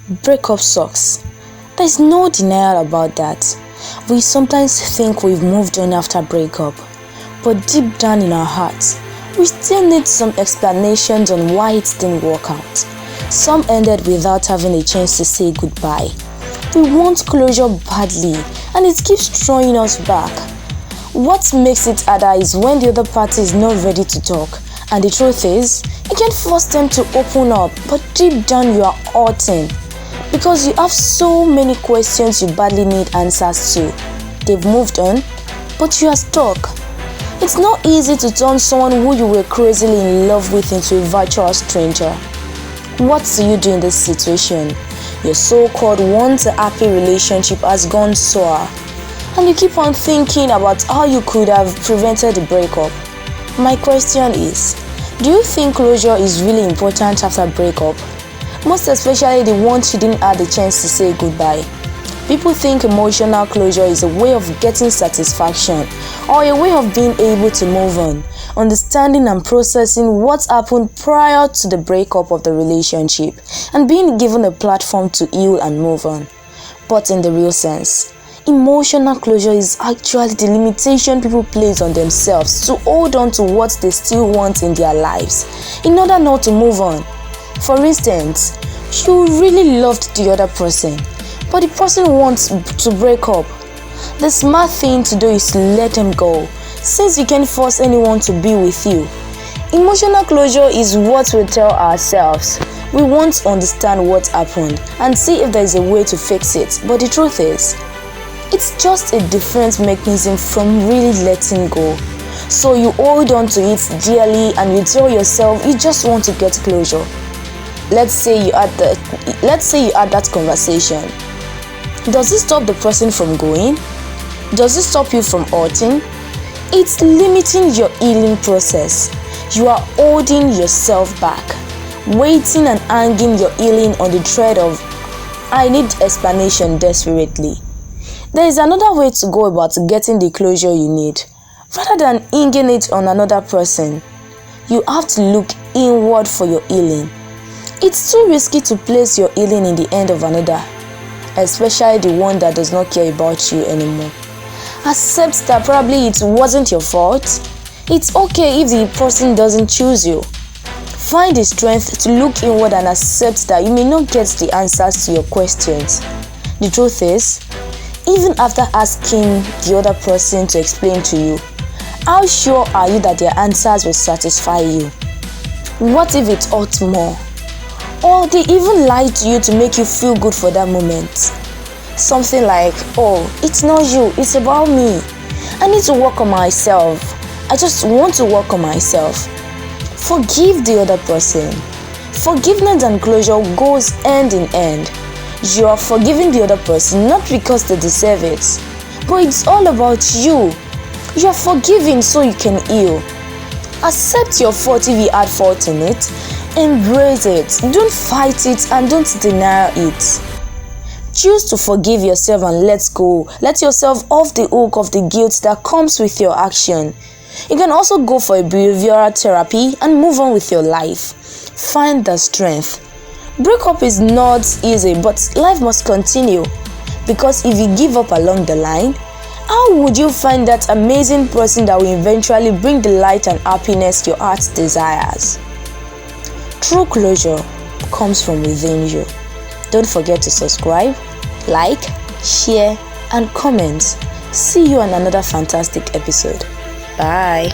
Breakup sucks. There's no denial about that. We sometimes think we've moved on after breakup, but deep down in our hearts, we still need some explanations on why it didn't work out. Some ended without having a chance to say goodbye. We want closure badly, and it keeps throwing us back. What makes it harder is when the other party is not ready to talk, and the truth is, you can't force them to open up, but deep down you are hurting. Because you have so many questions you badly need answers to. They've moved on, but you are stuck. It's not easy to turn someone who you were crazily in love with into a virtual stranger. What do you do in this situation? Your so-called once happy relationship has gone sour, and you keep on thinking about how you could have prevented the breakup. My question is, do you think closure is really important after breakup? Most especially the ones you didn't have the chance to say goodbye. People think emotional closure is a way of getting satisfaction or a way of being able to move on, understanding and processing what happened prior to the breakup of the relationship and being given a platform to heal and move on. But in the real sense, emotional closure is actually the limitation people place on themselves to hold on to what they still want in their lives in order not to move on. For instance, you really loved the other person, but the person wants to break up. The smart thing to do is to let them go, since you can't force anyone to be with you. Emotional closure is what we tell ourselves. We want to understand what happened and see if there is a way to fix it, but the truth is, it's just a different mechanism from really letting go. So you hold on to it dearly and you tell yourself you just want to get closure. Let's say you had that conversation. Does it stop the person from going? Does it stop you from hurting? It's limiting your healing process. You are holding yourself back, waiting and hanging your healing on the thread of I need explanation desperately. There is another way to go about getting the closure you need. Rather than hanging it on another person, you have to look inward for your healing. It's too risky to place your healing in the hand of another, especially the one that does not care about you anymore. Accept that probably it wasn't your fault. It's okay if the person doesn't choose you. Find the strength to look inward and accept that you may not get the answers to your questions. The truth is, even after asking the other person to explain to you, how sure are you that their answers will satisfy you? What if it hurts more? Or they even lie to you to make you feel good for that moment. Something like, oh, it's not you, it's about me. I need to work on myself. I just want to work on myself. Forgive the other person. Forgiveness and closure goes hand in hand. You are forgiving the other person not because they deserve it, but it's all about you. You are forgiving so you can heal. Accept your fault if you had fault in it. Embrace it. Don't fight it and don't deny it. Choose to forgive yourself and let go. Let yourself off the hook of the guilt that comes with your action. You can also go for a behavioral therapy and move on with your life. Find the strength. Breakup is not easy, but life must continue. Because if you give up along the line, how would you find that amazing person that will eventually bring the light and happiness your heart desires? True closure comes from within you. Don't forget to subscribe, like, share, and comment. See you on another fantastic episode. Bye.